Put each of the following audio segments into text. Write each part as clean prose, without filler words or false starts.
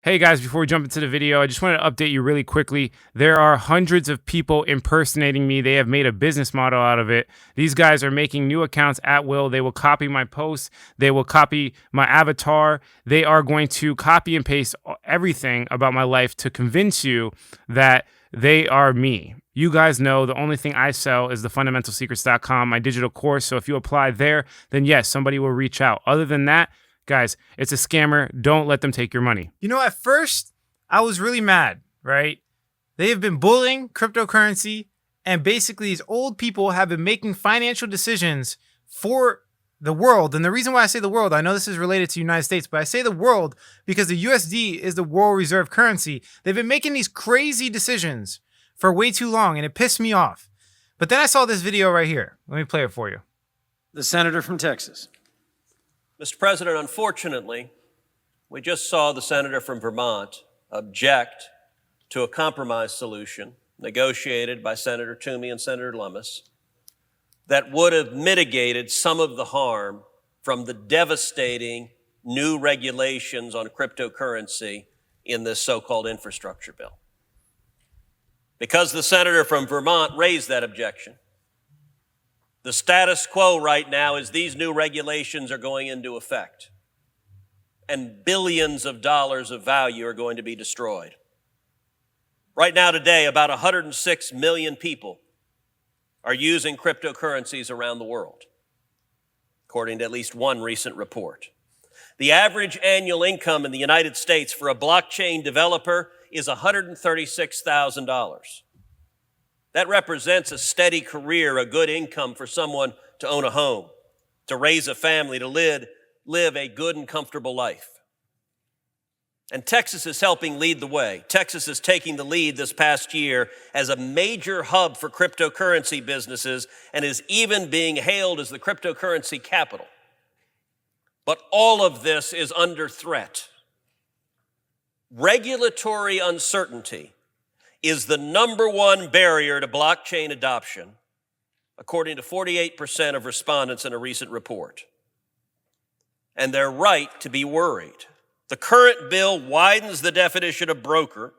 Hey guys, before we jump into the video, I just wanted to update you really quickly. There are hundreds of people impersonating me. They have made a business model out of it. These guys are making new accounts at will. They will copy my posts. They will copy my avatar. They are going to copy and paste everything about my life to convince you that they are me. You guys know the only thing I sell is the fundamentalsecrets.com, my digital course. So if you apply there, then yes, somebody will reach out. Other than that, guys, it's a scammer. Don't let them take your money. You know, at first, I was really mad, right? They have been bullying cryptocurrency, and basically these old people have been making financial decisions for the world. And the reason why I say the world, I know this is related to the United States, but I say the world because the USD is the world reserve currency. They've been making these crazy decisions for way too long, and it pissed me off. But then I saw this video right here. Let me play it for you. The senator from Texas. Mr. President, unfortunately, we just saw the senator from Vermont object to a compromise solution negotiated by Senator Toomey and Senator Lummis that would have mitigated some of the harm from the devastating new regulations on cryptocurrency in this so-called infrastructure bill. Because the senator from Vermont raised that objection, the status quo right now is these new regulations are going into effect, and billions of dollars of value are going to be destroyed. Right now, today, about 106 million people are using cryptocurrencies around the world, according to at least one recent report. The average annual income in the United States for a blockchain developer is $136,000. That represents a steady career, a good income for someone to own a home, to raise a family, to live a good and comfortable life. And Texas is helping lead the way. Texas is taking the lead this past year as a major hub for cryptocurrency businesses and is even being hailed as the cryptocurrency capital. But all of this is under threat. Regulatory uncertainty is the number one barrier to blockchain adoption, according to 48% of respondents in a recent report. And they're right to be worried. The current bill widens the definition of broker.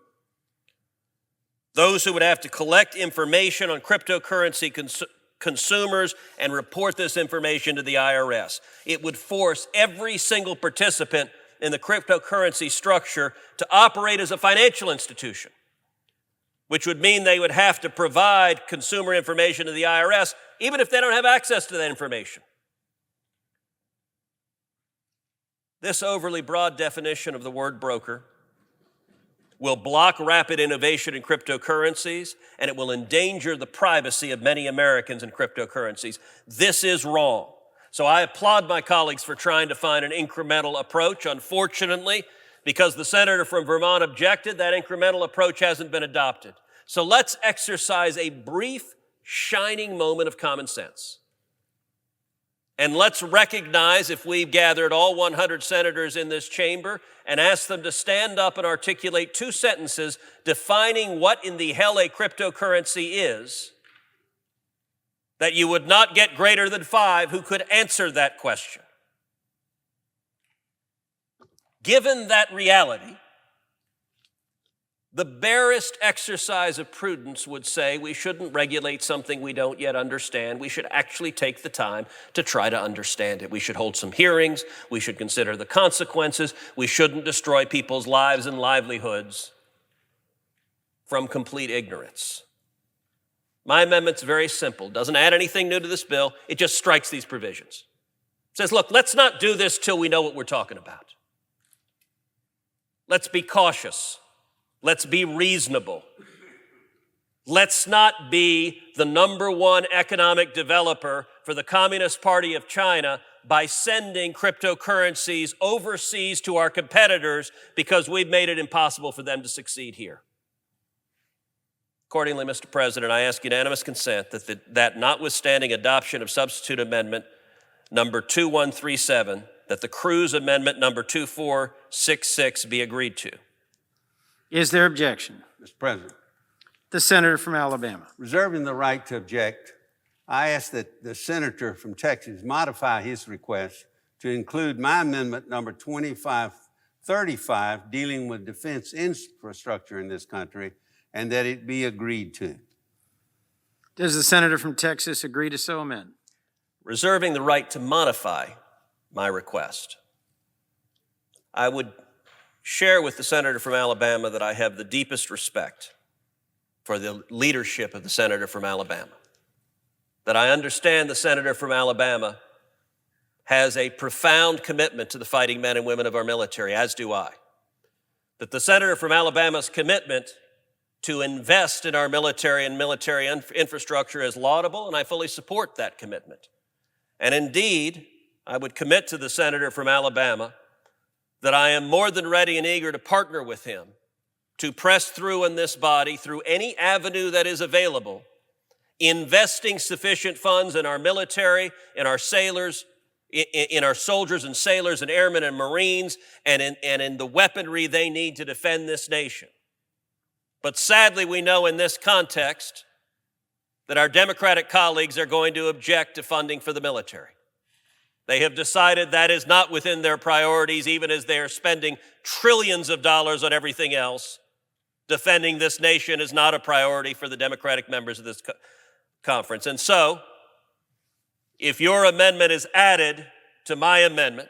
Those who would have to collect information on cryptocurrency consumers and report this information to the IRS. It would force every single participant in the cryptocurrency structure to operate as a financial institution, which would mean they would have to provide consumer information to the IRS, even if they don't have access to that information. This overly broad definition of the word broker will block rapid innovation in cryptocurrencies, and it will endanger the privacy of many Americans in cryptocurrencies. This is wrong. So I applaud my colleagues for trying to find an incremental approach. Unfortunately, because the senator from Vermont objected, that incremental approach hasn't been adopted. So let's exercise a brief, shining moment of common sense. And let's recognize, if we've gathered all 100 senators in this chamber and asked them to stand up and articulate 2 sentences defining what in the hell a cryptocurrency is, that you would not get greater than 5 who could answer that question. Given that reality, the barest exercise of prudence would say we shouldn't regulate something we don't yet understand. We should actually take the time to try to understand it. We should hold some hearings. We should consider the consequences. We shouldn't destroy people's lives and livelihoods from complete ignorance. My amendment's very simple. Doesn't add anything new to this bill. It just strikes these provisions. It says, look, let's not do this till we know what we're talking about. Let's be cautious. Let's be reasonable. Let's not be the number one economic developer for the Communist Party of China by sending cryptocurrencies overseas to our competitors because we've made it impossible for them to succeed here. Accordingly, Mr. President, I ask unanimous consent that notwithstanding adoption of substitute amendment number 2137, that the Cruz Amendment number 2466 be agreed to. Is there objection? Mr. President, The senator from Alabama. reserving the right to object, I ask that the senator from Texas modify his request to include my amendment number 25 35 dealing with defense infrastructure in this country, and that it be agreed to. Does the senator from Texas agree to so amend? Reserving the right to modify my request, I would share with the senator from Alabama that I have the deepest respect for the leadership of the senator from Alabama, that I understand the senator from Alabama has a profound commitment to the fighting men and women of our military, as do I. That the senator from Alabama's commitment to invest in our military and military infrastructure is laudable, and I fully support that commitment. And indeed, I would commit to the senator from Alabama that I am more than ready and eager to partner with him to press through in this body, through any avenue that is available, investing sufficient funds in our military, in our sailors, in our soldiers and sailors and airmen and Marines, and in the weaponry they need to defend this nation. But sadly, we know in this context that our Democratic colleagues are going to object to funding for the military. They have decided that is not within their priorities, even as they are spending trillions of dollars on everything else. Defending this nation is not a priority for the Democratic members of this conference. And so, if your amendment is added to my amendment,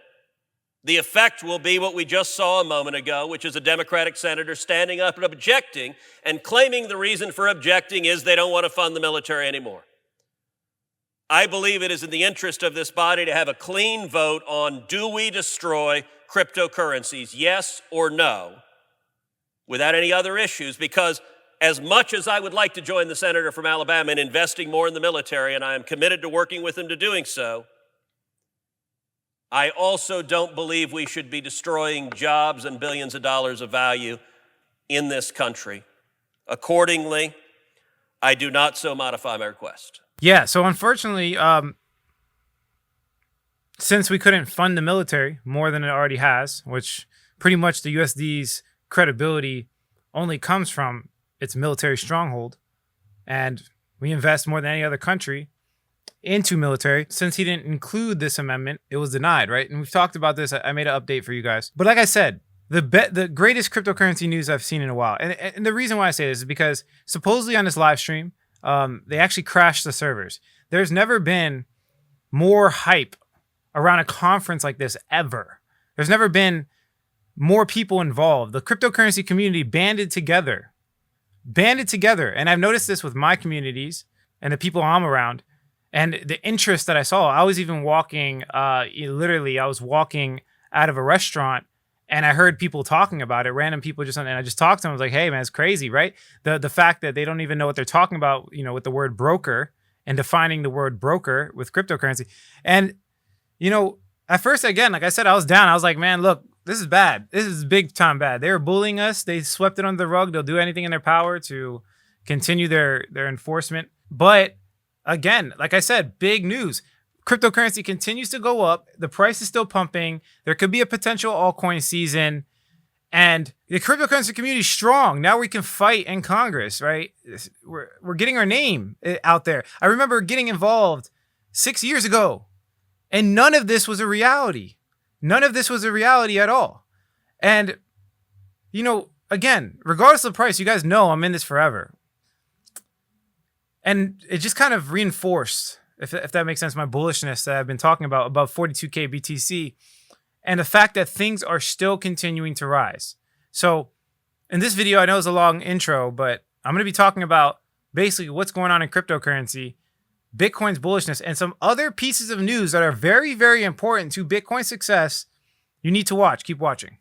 the effect will be what we just saw a moment ago, which is a Democratic senator standing up and objecting and claiming the reason for objecting is they don't want to fund the military anymore. I believe it is in the interest of this body to have a clean vote on, do we destroy cryptocurrencies, yes or no, without any other issues, because as much as I would like to join the senator from Alabama in investing more in the military, and I am committed to working with him to doing so, I also don't believe we should be destroying jobs and billions of dollars of value in this country. Accordingly, I do not so modify my request. Yeah, so unfortunately, since we couldn't fund the military more than it already has, which pretty much the USD's credibility only comes from its military stronghold, and we invest more than any other country into military. Since he didn't include this amendment, it was denied, right? And we've talked about this. I made an update for you guys. But like I said, the greatest cryptocurrency news I've seen in a while. And the reason why I say this is because supposedly on this live stream, they actually crashed the servers. There's never been more hype around a conference like this ever. There's never been more people involved. The cryptocurrency community banded together. And I've noticed this with my communities and the people I'm around and the interest that I saw. I was even walking, I was walking out of a restaurant and I heard people talking about it, random people and I just talked to them. I was like, hey man, it's crazy, right? The fact that they don't even know what they're talking about, with the word broker and defining the word broker with cryptocurrency. And, at first, again, like I said, I was down. I was like, man, look, this is bad. This is big time bad. They were bullying us. They swept it under the rug. They'll do anything in their power to continue their enforcement. But again, like I said, big news. Cryptocurrency continues to go up. The price is still pumping. There could be a potential altcoin season. And the cryptocurrency community is strong. Now we can fight in Congress, right? We're getting our name out there. I remember getting involved 6 years ago, and none of this was a reality. None of this was a reality at all. And, again, regardless of the price, you guys know I'm in this forever. And it just kind of reinforced, if that makes sense, my bullishness that I've been talking about above 42K BTC and the fact that things are still continuing to rise. So in this video, I know it's a long intro, but I'm going to be talking about basically what's going on in cryptocurrency, Bitcoin's bullishness, and some other pieces of news that are very, very important to Bitcoin's success. You need to watch. Keep watching.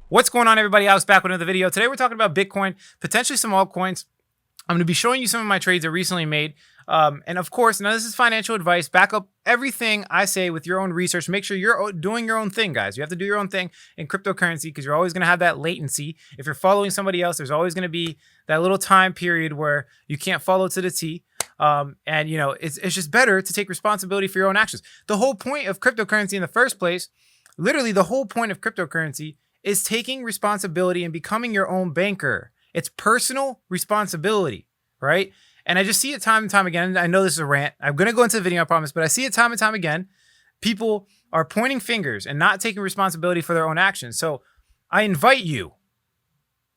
What's going on, everybody? I was back with another video. Today, we're talking about Bitcoin, potentially some altcoins. I'm going to be showing you some of my trades I recently made. And of course, now this is financial advice. Back up everything I say with your own research. Make sure you're doing your own thing, guys. You have to do your own thing in cryptocurrency because you're always going to have that latency. If you're following somebody else, there's always going to be that little time period where you can't follow to the T. It's just better to take responsibility for your own actions. The whole point of cryptocurrency in the first place, literally the whole point of cryptocurrency is taking responsibility and becoming your own banker. It's personal responsibility, right? And I just see it time and time again. I know this is a rant. I'm going to go into the video, I promise, but I see it time and time again. People are pointing fingers and not taking responsibility for their own actions. So I invite you,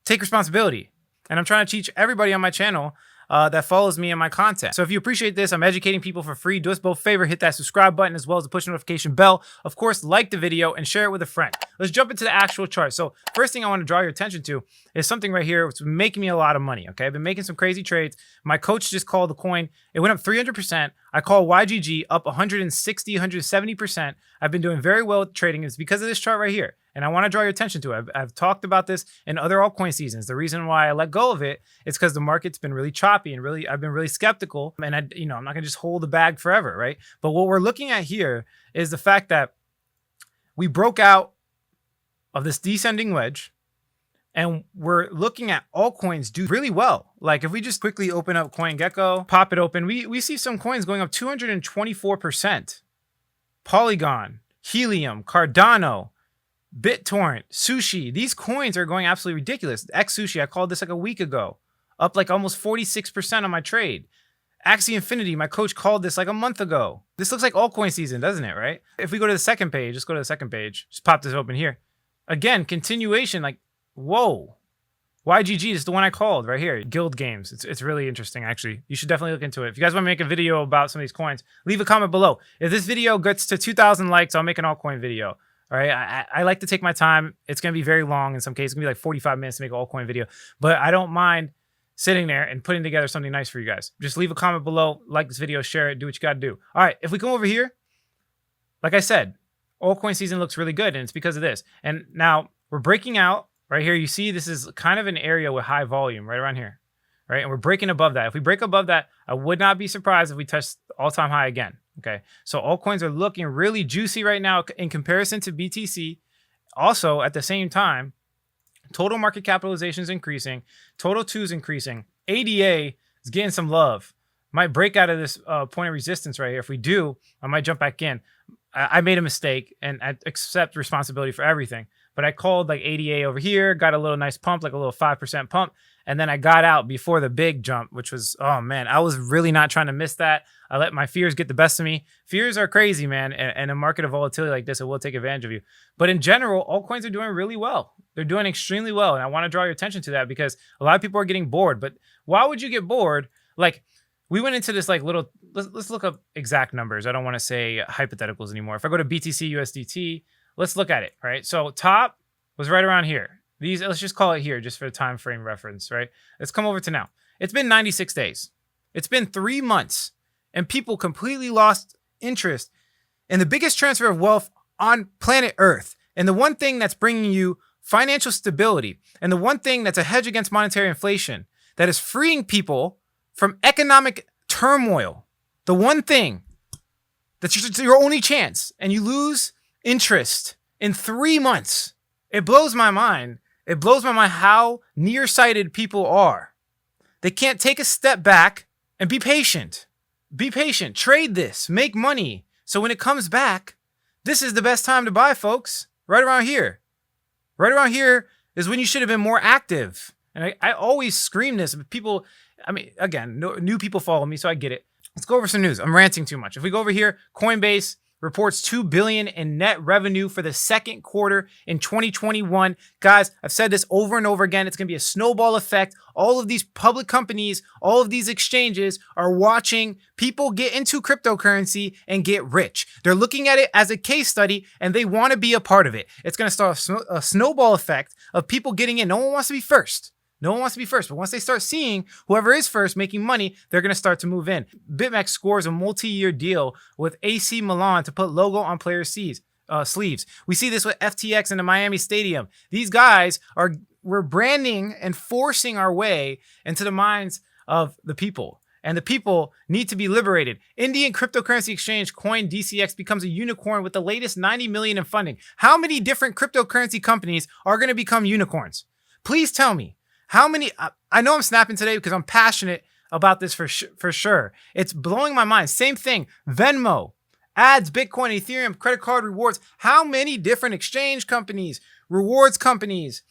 take responsibility. And I'm trying to teach everybody on my channel that follows me and my content. So if you appreciate this, I'm educating people for free. Do us both a favor, hit that subscribe button as well as the push notification bell. Of course, like the video and share it with a friend. Let's jump into the actual chart. So first thing I want to draw your attention to is something right here. It's making me a lot of money, okay? I've been making some crazy trades. My coach just called the coin. It went up 300%. I call YGG up 160, 170%. I've been doing very well with trading. It's because of this chart right here. And I want to draw your attention to it. I've talked about this in other altcoin seasons. The reason why I let go of it is because the market's been really choppy and I've been really skeptical. And I'm not going to just hold the bag forever, right? But what we're looking at here is the fact that we broke out of this descending wedge and we're looking at altcoins do really well. Like if we just quickly open up CoinGecko, pop it open, we see some coins going up 224%. Polygon, Helium, Cardano, BitTorrent, Sushi. These coins are going absolutely ridiculous. X Sushi, I called this like a week ago, up like almost 46% on my trade. Axie Infinity, my coach called this like a month ago. This looks like altcoin season, doesn't it, right? If we go to the second page, let's go to the second page. Just pop this open here. Again, continuation, like, whoa. YGG is the one I called right here. Guild Games. It's really interesting, actually. You should definitely look into it. If you guys want to make a video about some of these coins, leave a comment below. If this video gets to 2,000 likes, I'll make an altcoin video. All right, I like to take my time. It's going to be very long in some cases. It's going to be like 45 minutes to make an altcoin video. But I don't mind sitting there and putting together something nice for you guys. Just leave a comment below, like this video, share it, do what you got to do. All right, if we come over here, like I said, altcoin season looks really good, and it's because of this. And now we're breaking out right here. You see this is kind of an area with high volume right around here, right? And we're breaking above that. If we break above that, I would not be surprised if we touch all-time high again. Okay, so altcoins are looking really juicy right now in comparison to BTC. Also, at the same time, total market capitalization is increasing. Total 2 is increasing. ADA is getting some love. Might break out of this point of resistance right here. If we do, I might jump back in. I made a mistake, and I accept responsibility for everything. But I called like ADA over here, got a little nice pump, like a little 5% pump. And then I got out before the big jump, which was, oh man, I was really not trying to miss that. I let my fears get the best of me. Fears are crazy, man. And a market of volatility like this, it will take advantage of you. But in general, altcoins are doing really well. They're doing extremely well. And I want to draw your attention to that because a lot of people are getting bored. But why would you get bored? Like, we went into this like little, let's look up exact numbers. I don't want to say hypotheticals anymore. If I go to BTC USDT, let's look at it, right? So top was right around here. These, let's just call it here just for time frame reference, right? Let's come over to now. It's been 96 days. It's been 3 months, and people completely lost interest in the biggest transfer of wealth on planet Earth. And the one thing that's bringing you financial stability, and the one thing that's a hedge against monetary inflation, that is freeing people from economic turmoil. The one thing that's your only chance, and you lose interest in 3 months. It blows my mind. It blows my mind how nearsighted people are. They can't take a step back and be patient. Be patient. Trade this. Make money. So when it comes back, this is the best time to buy, folks. Right around here. Right around here is when you should have been more active. And I always scream this. But people, I mean, again, new people follow me, so I get it. Let's go over some news. I'm ranting too much. If we go over here, Coinbase reports $2 billion in net revenue for the second quarter in 2021. Guys, I've said this over and over again. It's going to be a snowball effect. All of these public companies, all of these exchanges are watching people get into cryptocurrency and get rich. They're looking at it as a case study and they want to be a part of it. It's going to start a snowball effect of people getting in. No one wants to be first. No one wants to be first, but once they start seeing whoever is first making money, they're going to start to move in. BitMEX scores a multi-year deal with AC Milan to put logo on players' sleeves. We see this with FTX in the Miami Stadium. These guys we're branding and forcing our way into the minds of the people. And the people need to be liberated. Indian cryptocurrency exchange CoinDCX becomes a unicorn with the latest $90 million in funding. How many different cryptocurrency companies are going to become unicorns? Please tell me. How many? I know I'm snapping today because I'm passionate about this for sure. It's blowing my mind. Same thing. Venmo, ads, Bitcoin, Ethereum, credit card rewards. How many different exchange companies, rewards companies,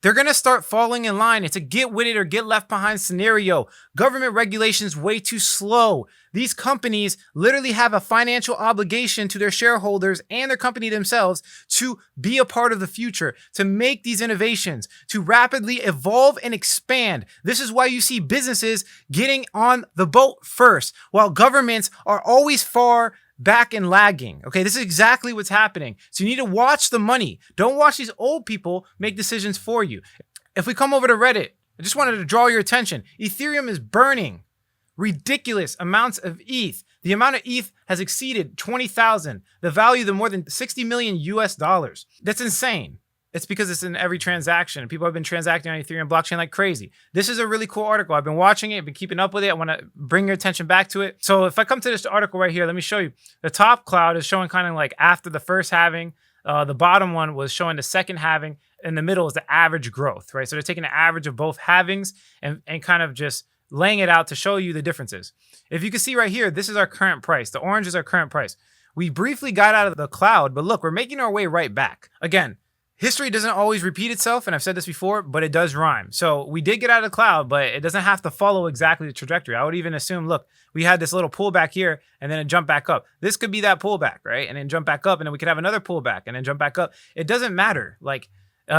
They're going to start falling in line. It's a get with it or get left behind scenario. Government regulations way too slow. These companies literally have a financial obligation to their shareholders and their company themselves to be a part of the future, to make these innovations, to rapidly evolve and expand. This is why you see businesses getting on the boat first, while governments are always far back and lagging. Okay, this is exactly what's happening. So you need to watch the money. Don't watch these old people make decisions for you. If we come over to Reddit, I just wanted to draw your attention. Ethereum is burning ridiculous amounts of ETH. The amount of ETH has exceeded 20,000. The value of more than 60 million US dollars. That's insane. It's because it's in every transaction. People have been transacting on Ethereum blockchain like crazy. This is a really cool article. I've been watching it, been keeping up with it. I want to bring your attention back to it. So if I come to this article right here, let me show you. The top cloud is showing kind of like after the first halving. The bottom one was showing the second halving. In the middle is the average growth, right? So they're taking the average of both halvings and kind of just laying it out to show you the differences. If you can see right here, this is our current price. The orange is our current price. We briefly got out of the cloud, but look, we're making our way right back. Again, history doesn't always repeat itself, and I've said this before, but it does rhyme. So we did get out of the cloud, but it doesn't have to follow exactly the trajectory. I would even assume, look, we had this little pullback here, and then it jumped back up. This could be that pullback, right? And then jump back up, and then we could have another pullback, and then jump back up. It doesn't matter. Like,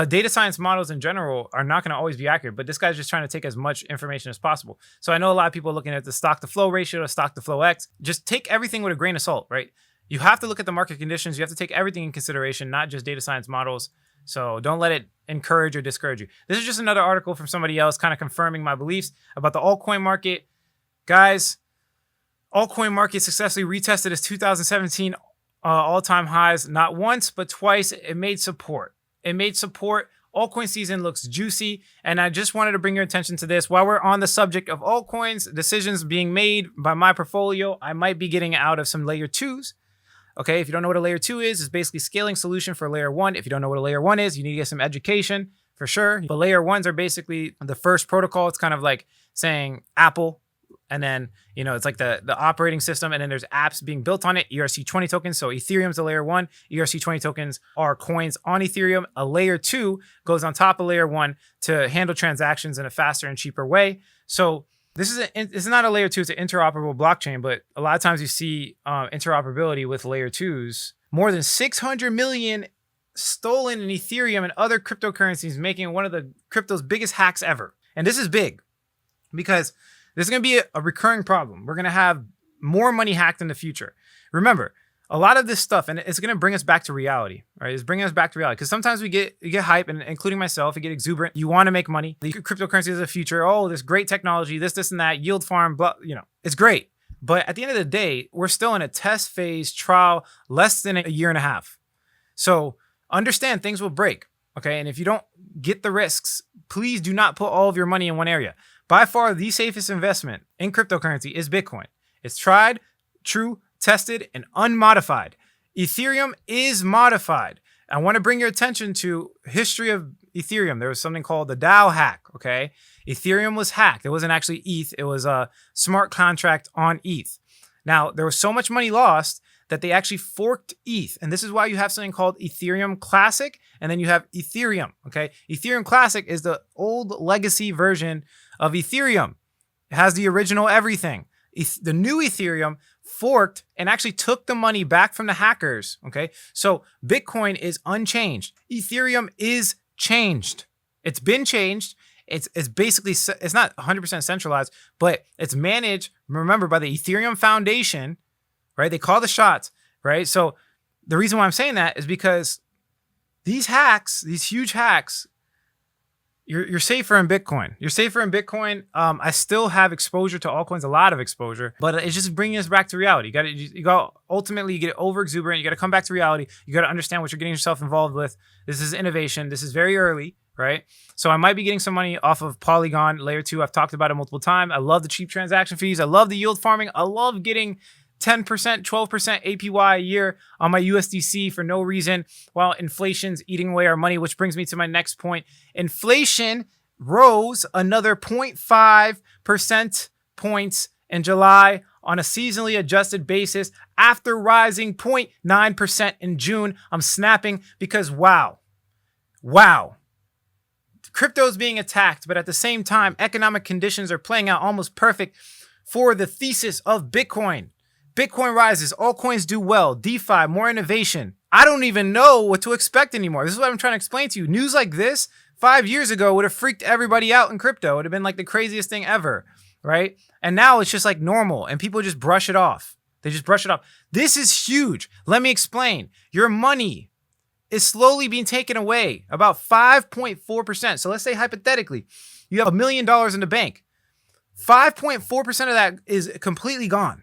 data science models in general are not going to always be accurate, but this guy's just trying to take as much information as possible. So I know a lot of people are looking at the stock to flow ratio, or stock to flow X. Just take everything with a grain of salt, right? You have to look at the market conditions. You have to take everything in consideration, not just data science models. So don't let it encourage or discourage you. This is just another article from somebody else kind of confirming my beliefs about the altcoin market. Guys, altcoin market successfully retested its 2017 all-time highs, not once, but twice. It made support. Altcoin season looks juicy. And I just wanted to bring your attention to this. While we're on the subject of altcoins, decisions being made by my portfolio, I might be getting out of some layer 2s. Okay, if you don't know what a layer 2 is, it's basically scaling solution for layer 1. If you don't know what a layer 1 is, you need to get some education for sure. But layer 1s are basically the first protocol. It's kind of like saying Apple. And then, it's like the operating system. And then there's apps being built on it, ERC20 tokens. So Ethereum's a layer 1. ERC20 tokens are coins on Ethereum. A layer 2 goes on top of layer 1 to handle transactions in a faster and cheaper way. So this is not a layer 2. It's an interoperable blockchain. But a lot of times you see interoperability with layer 2s. More than 600 million stolen in Ethereum and other cryptocurrencies, making it one of the crypto's biggest hacks ever. And this is big because this is going to be a recurring problem. We're going to have more money hacked in the future. Remember, a lot of this stuff, and it's going to bring us back to reality, right? It's bringing us back to reality because sometimes we get hype, and including myself, you get exuberant. You want to make money. The cryptocurrency is the future. Oh, this great technology, this and that, yield farm, blah, it's great. But at the end of the day, we're still in a test phase trial, less than a year and a half. So understand things will break, okay? And if you don't get the risks, please do not put all of your money in one area. By far, the safest investment in cryptocurrency is Bitcoin. It's tried, true, tested, and unmodified. Ethereum is modified. I want to bring your attention to history of Ethereum. There was something called the DAO hack, okay? Ethereum was hacked. It wasn't actually ETH. It was a smart contract on ETH. Now, there was so much money lost that they actually forked ETH. And this is why you have something called Ethereum Classic, and then you have Ethereum, okay? Ethereum Classic is the old legacy version of Ethereum. It has the original everything. The new Ethereum forked and actually took the money back from the hackers, okay? So Bitcoin is unchanged. Ethereum is changed. It's been changed. It's basically, it's not 100% centralized, but it's managed, remember, by the Ethereum Foundation, right? They call the shots, right? So the reason why I'm saying that is because these hacks, these huge hacks, you're safer in Bitcoin. You're safer in Bitcoin. I still have exposure to altcoins, a lot of exposure, but it's just bringing us back to reality. You got ultimately you get over exuberant. You got to come back to reality. You got to understand what you're getting yourself involved with. This is innovation. This is very early, right? So I might be getting some money off of Polygon layer 2. I've talked about it multiple times. I love the cheap transaction fees. I love the yield farming. I love getting 10%, 12% APY a year on my USDC for no reason while inflation's eating away our money, which brings me to my next point. Inflation rose another 0.5% points in July on a seasonally adjusted basis after rising 0.9% in June. I'm snapping because wow. Crypto is being attacked, but at the same time, economic conditions are playing out almost perfect for the thesis of Bitcoin. Bitcoin rises, altcoins do well, DeFi, more innovation. I don't even know what to expect anymore. This is what I'm trying to explain to you. News like this 5 years ago would have freaked everybody out in crypto. It would have been like the craziest thing ever, right? And now it's just like normal and people just brush it off. They just brush it off. This is huge. Let me explain. Your money is slowly being taken away, about 5.4%. So let's say hypothetically, you have $1 million in the bank. 5.4% of that is completely gone.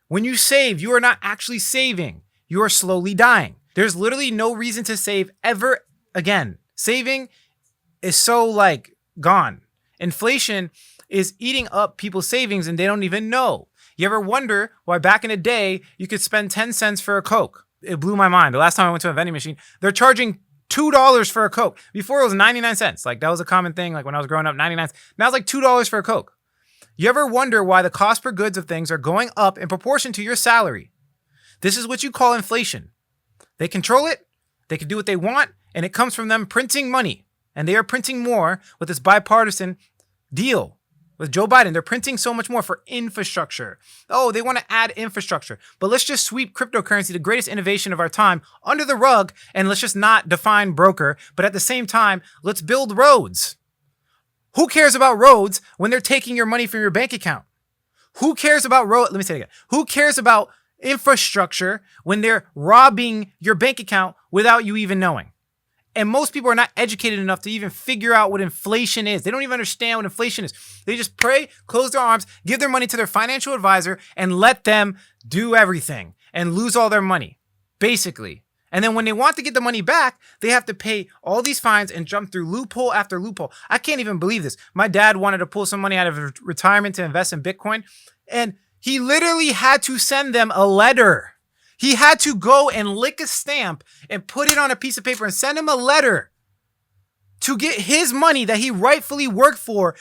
When you save, you are not actually saving. You are slowly dying. There's literally no reason to save ever again. Saving is so like gone. Inflation is eating up people's savings and they don't even know. You ever wonder why back in the day you could spend 10 cents for a Coke? It blew my mind. The last time I went to a vending machine, they're charging $2 for a Coke. Before it was 99 cents. Like that was a common thing. Like when I was growing up, 99 cents. Now it's like $2 for a Coke. You ever wonder why the cost per goods of things are going up in proportion to your salary? This is what you call inflation. They control it, they can do what they want, and it comes from them printing money. And they are printing more with this bipartisan deal with Joe Biden. They're printing so much more for infrastructure. Oh, they want to add infrastructure. But let's just sweep cryptocurrency, the greatest innovation of our time, under the rug, and let's just not define broker. But at the same time, let's build roads. Who cares about roads when they're taking your money from your bank account? Who cares about road? Let me say it again. Who cares about infrastructure when they're robbing your bank account without you even knowing? And most people are not educated enough to even figure out what inflation is. They don't even understand what inflation is. They just pray, close their arms, give their money to their financial advisor, and let them do everything and lose all their money, basically. And then when they want to get the money back, they have to pay all these fines and jump through loophole after loophole. I can't even believe this. My dad wanted to pull some money out of retirement to invest in Bitcoin, and he literally had to send them a letter. He had to go and lick a stamp and put it on a piece of paper and send him a letter to get his money that he rightfully worked for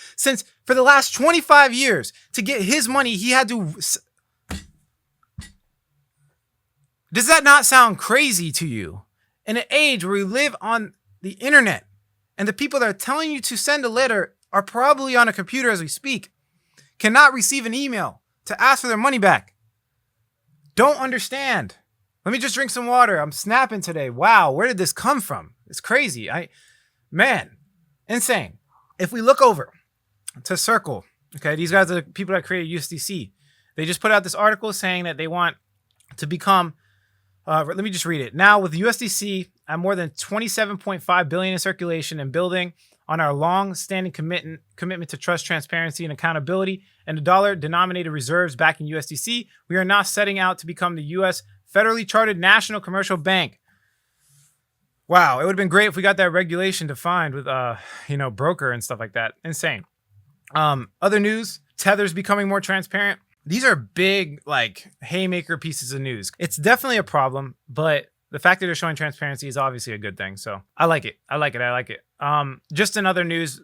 for the last 25 years. To get his money, he had to... Does that not sound crazy to you? In an age where we live on the internet and the people that are telling you to send a letter are probably on a computer as we speak, cannot receive an email to ask for their money back. Don't understand. Let me just drink some water. I'm snapping today. Wow, where did this come from? It's crazy. Man, insane. If we look over to Circle, okay, these guys are the people that created USDC. They just put out this article saying that they want to become... let me just read it. Now, with USDC at more than 27.5 billion in circulation and building on our long-standing commitment to trust, transparency, and accountability, and the dollar-denominated reserves backing USDC, we are now setting out to become the U.S. federally chartered national commercial bank. Wow, it would have been great if we got that regulation defined with, broker and stuff like that. Insane. Other news: Tether's becoming more transparent. These are big, haymaker pieces of news. It's definitely a problem, but the fact that they're showing transparency is obviously a good thing. So I like it. Just another news,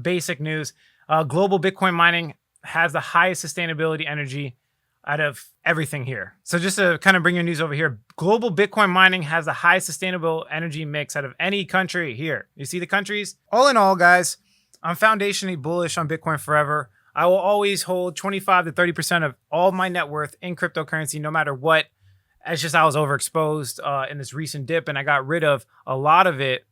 basic news. Global Bitcoin mining has the highest sustainability energy out of everything here. So just to kind of bring your news over here, global Bitcoin mining has the highest sustainable energy mix out of any country here. You see the countries? All in all, guys, I'm foundationally bullish on Bitcoin forever. I will always hold 25 to 30% of all my net worth in cryptocurrency, no matter what. It's just I was overexposed in this recent dip, and I got rid of a lot of it,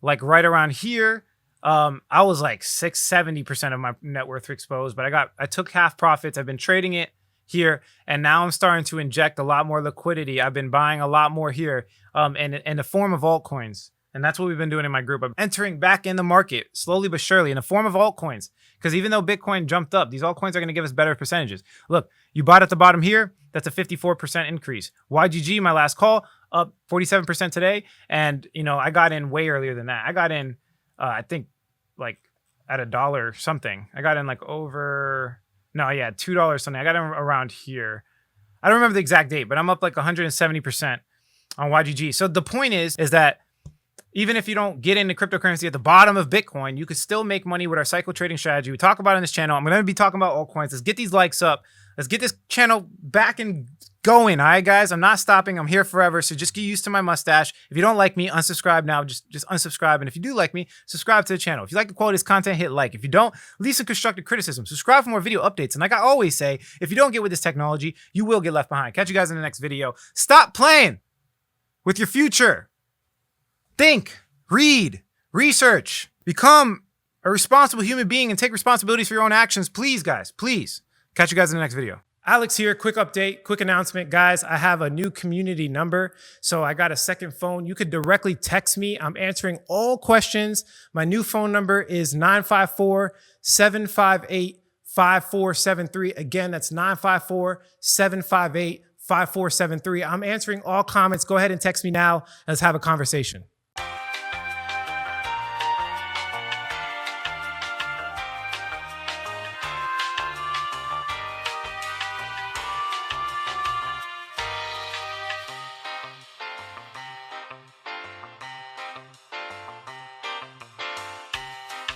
like right around here. I was like 70% of my net worth exposed, but I took half profits. I've been trading it here, and now I'm starting to inject a lot more liquidity. I've been buying a lot more here in the form of altcoins. And that's what we've been doing in my group. I'm entering back in the market slowly but surely in the form of altcoins. Because even though Bitcoin jumped up, these altcoins are going to give us better percentages. Look, you bought at the bottom here. That's a 54% increase. YGG, my last call, up 47% today. And, I got in way earlier than that. I got in, I think, at $1 something. I got in $2 something. I got in around here. I don't remember the exact date, but I'm up 170% on YGG. So the point is that even if you don't get into cryptocurrency at the bottom of Bitcoin, you could still make money with our cycle trading strategy. We talk about it on this channel. I'm going to be talking about altcoins. Let's get these likes up. Let's get this channel back and going. All right, guys. I'm not stopping. I'm here forever. So just get used to my mustache. If you don't like me, unsubscribe now. Just unsubscribe. And if you do like me, subscribe to the channel. If you like the quality of this content, hit like. If you don't, leave some constructive criticism. Subscribe for more video updates. And like I always say, if you don't get with this technology, you will get left behind. Catch you guys in the next video. Stop playing with your future. Think, read, research, become a responsible human being and take responsibilities for your own actions. Please, guys, please. Catch you guys in the next video. Alex here, quick update, quick announcement. Guys, I have a new community number. So I got a second phone. You could directly text me. I'm answering all questions. My new phone number is 954-758-5473. Again, that's 954-758-5473. I'm answering all comments. Go ahead and text me now. Let's have a conversation.